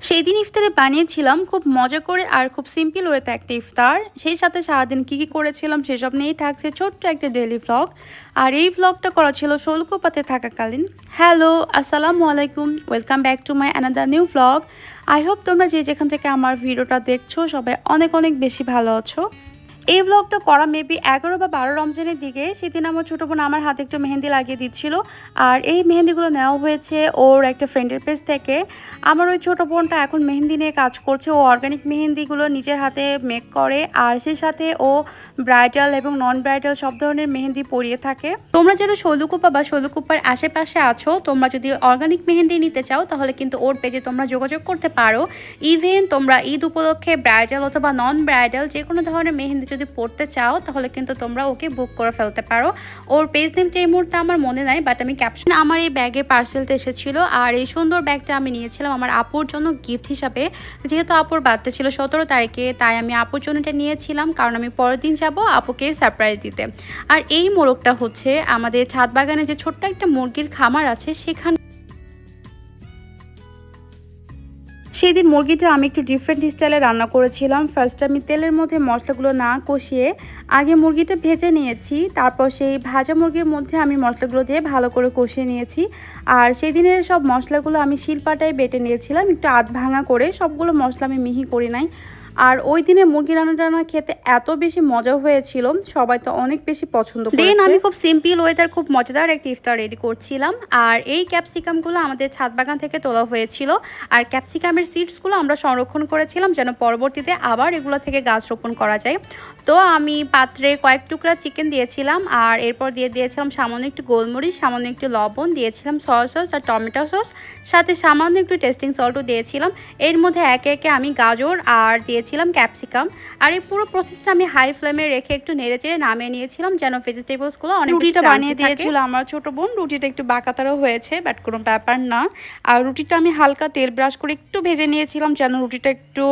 সেই দিন ইফতারে বানিয়েছিলাম খুব মজা করে আর খুব সিম্পল ওয়েতে একটা ইফতার। সেই সাথে সারাদিন কী করেছিলাম সেসব নিয়েই থাকছে ছোট্ট একটা ডেইলি ভ্লগ। আর এই ভ্লগটা করা ছিল শোলকোপাতে থাকাকালীন। হ্যালো, আসসালামু আলাইকুম, welcome back to my another new vlog. I hope তোমরা যেখান থেকে আমার ভিডিওটা দেখছো সবাই অনেক অনেক বেশি ভালো আছো। এই ব্লগটা করা মেবি 11 বা 12 রমজানের দিকে। সেদিন আমার ছোটো বোন আমার হাতে একটু মেহেন্দি লাগিয়ে দিচ্ছিল। আর এই মেহেন্দিগুলো নেওয়া হয়েছে ওর একটা ফ্রেন্ডের পেজ থেকে। আমার ওই ছোটো বোনটা এখন মেহেন্দি নিয়ে কাজ করছে। ও অর্গানিক মেহেন্দিগুলো নিজের হাতে মেক করে, আর সেই সাথে ও ব্রাইডাল এবং নন ব্রাইডাল সব ধরনের মেহেন্দি পরিয়ে থাকে। তোমরা যারা শৈলকুপা বা শৈলকুপার আশেপাশে আছো, তোমরা যদি অর্গানিক মেহেন্দি নিতে চাও তাহলে কিন্তু ওর পেজে তোমরা যোগাযোগ করতে পারো। ইভেন তোমরা ঈদ উপলক্ষে ব্রাইডাল অথবা নন ব্রাইডাল যে কোনো ধরনের মেহেন্দি যদি পড়তে চাও তাহলে কিন্তু তোমরা ওকে বুক করে ফেলতে পারো। ওর পেজ নেমটা এই মুহূর্তে আমার মনে নাই, বাট আমি ক্যাপশন আমার এই ব্যাগের পার্সেলটা এসেছিল। আর এই সুন্দর ব্যাগটা আমি নিয়েছিলাম আমার আপুর জন্য গিফট হিসাবে। যেহেতু আপুর বার্থডে ছিল 17 তারিখে, তাই আমি আপুর জন্য এটা নিয়েছিলাম, কারণ আমি পরের দিন যাব আপুকে সারপ্রাইজ দিতে। আর এই মোরগটা হচ্ছে আমাদের ছাদ বাগানে যে ছোট্ট একটা মুরগির খামার আছে সেখানে। সেদিন মুরগিটা আমি একটু ডিফারেন্ট স্টাইলে রান্না করেছিলাম। ফার্স্ট আমি তেলের মধ্যে মশলাগুলো না কষিয়ে আগে মুরগিটা ভেজে নিয়েছি, তারপর সেই ভাজা মুরগির মধ্যে আমি মশলাগুলো দিয়ে ভালো করে কষিয়ে নিয়েছি। আর সেই দিনের সব মশলাগুলো আমি শিলপাটায় বেটে নিয়েছিলাম, একটু আধ ভাঙা করে। সবগুলো মশলা আমি মিহি করি নাই। আর ওই দিনে মুরগি রান্না খেতে এত বেশি মজা হয়েছিল, সবাই তো অনেক বেশি পছন্দ করেছে। আমি খুব সিম্পল ওয়েদার খুব মজাদার একটা ইফতার রেডি করছিলাম। আর এই ক্যাপসিকামগুলো আমাদের ছাদ বাগান থেকে তোলা হয়েছিল। আর ক্যাপসিকামের সিডসগুলো আমরা সংরক্ষণ করেছিলাম যেন পরবর্তীতে আবার এগুলো থেকে গাছ রোপণ করা যায়। তো আমি পাত্রে কয়েক টুকরা চিকেন দিয়েছিলাম, আর এরপর দিয়েছিলাম সামান্য একটু গোলমরিচ, সামান্য একটু লবণ, দিয়েছিলাম সয়া সস আর টমেটো সস, সাথে সামান্য একটু টেস্টিং সল্টও দিয়েছিলাম। এর মধ্যে একে একে আমি গাজর আর দিয়েছিলাম ক্যাপসিকাম। আর এই পুরো প্রসেসটা আমি হাই ফ্লেমে রেখে একটু নেড়েচেড়ে নামিয়ে নিয়েছিলাম যেন ভেজিটেবলসগুলো অনেক। রুটিটা বানিয়ে দিয়েছিল আমার ছোটো বোন। রুটিটা একটু বাঁকাতারও হয়েছে, বাট কোনো ব্যাপার না। আর রুটিটা আমি হালকা তেল ব্রাশ করে একটু ভেজে নিয়েছিলাম যেন রুটিটা একটু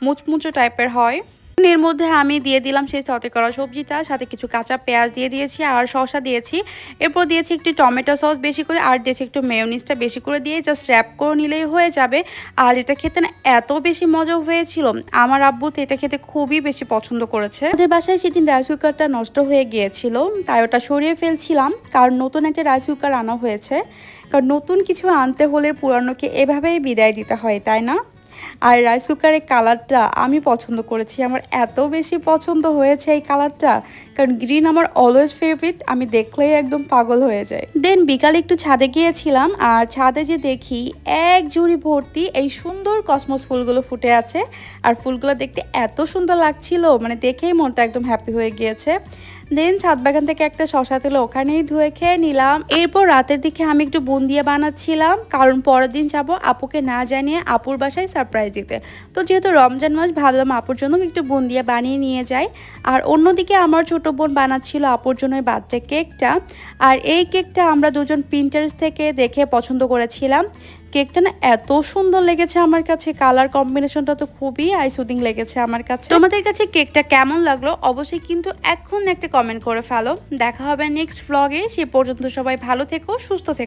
মুচমুচো টাইপের হয়। এর মধ্যে আমি দিয়ে দিলাম সেই সতে করা সবজিটা, সাথে কিছু কাঁচা পেঁয়াজ দিয়ে দিয়েছি আর শসা দিয়েছি। এরপর দিয়েছি একটু টমেটো সস বেশি করে, আর দিয়েছি একটু মেয়োনিজটা বেশি করে দিয়ে জাস্ট র্যাপ করে নিলেই হয়ে যাবে। আর এটা খেতে না এত বেশি মজা হয়েছিল, আমার আব্বু তো এটা খেতে খুবই বেশি পছন্দ করেছে। আমাদের বাসায় সেদিন রাইস কুকারটা নষ্ট হয়ে গিয়েছিল, তাই ওটা সরিয়ে ফেলছিলাম, কারণ নতুন একটা রাইস কুকার আনা হয়েছে। কারণ নতুন কিছু আনতে হলে পুরানোকে এভাবেই বিদায় দিতে হয়, তাই না? আর রাইস কুকারের কালারটা আমি পছন্দ করেছি, আমার এত বেশি পছন্দ হয়েছে এই কালারটা, কারণ গ্রিন আমার অলওয়েজ ফেভারিট, আমি দেখলেই একদম পাগল হয়ে যায়। দেন বিকালে একটু ছাদে গিয়েছিলাম, আর ছাদে যে দেখি এক ঝুড়ি ভর্তি এই সুন্দর কসমস ফুলগুলো ফুটে আছে। আর ফুলগুলো দেখতে এত সুন্দর লাগছিল, মানে দেখেই মনটা একদম হ্যাপি হয়ে গিয়েছে। দেন ছাদ বাগান থেকে একটা শশা তুলে ওখানেই ধুয়ে খেয়ে নিলাম। এরপর রাতের দিকে আমি একটু বুন্দিয়া বানাচ্ছিলাম, কারণ পরের দিন যাবো আপুকে না জানিয়ে আপুর বাসায় সারপ্রাইজ দিতে। তো যেহেতু রমজান মাস, ভাবলাম আপুর জন্য একটু বুন্দিয়া বানিয়ে নিয়ে যাই। আর অন্যদিকে আমার ছোটো বোন বানাচ্ছিল আপুর জন্য বার্থডে কেকটা। আর এই কেকটা আমরা দুজন পিন্টারেস্ট থেকে দেখে পছন্দ করেছিলাম। কেকটা না এত সুন্দর লেগেছে আমার কাছে, কালার কম্বিনেশনটা তো খুবই আইসুদিং লেগেছে আমার কাছে। তোমাদের কাছে কেকটা কেমন লাগলো অবশ্যই কিন্তু এখন একটা কমেন্ট করে ফেলো। দেখা হবে নেক্সট ভ্লগে, সে পর্যন্ত সবাই ভালো থেকো, সুস্থ থেকো।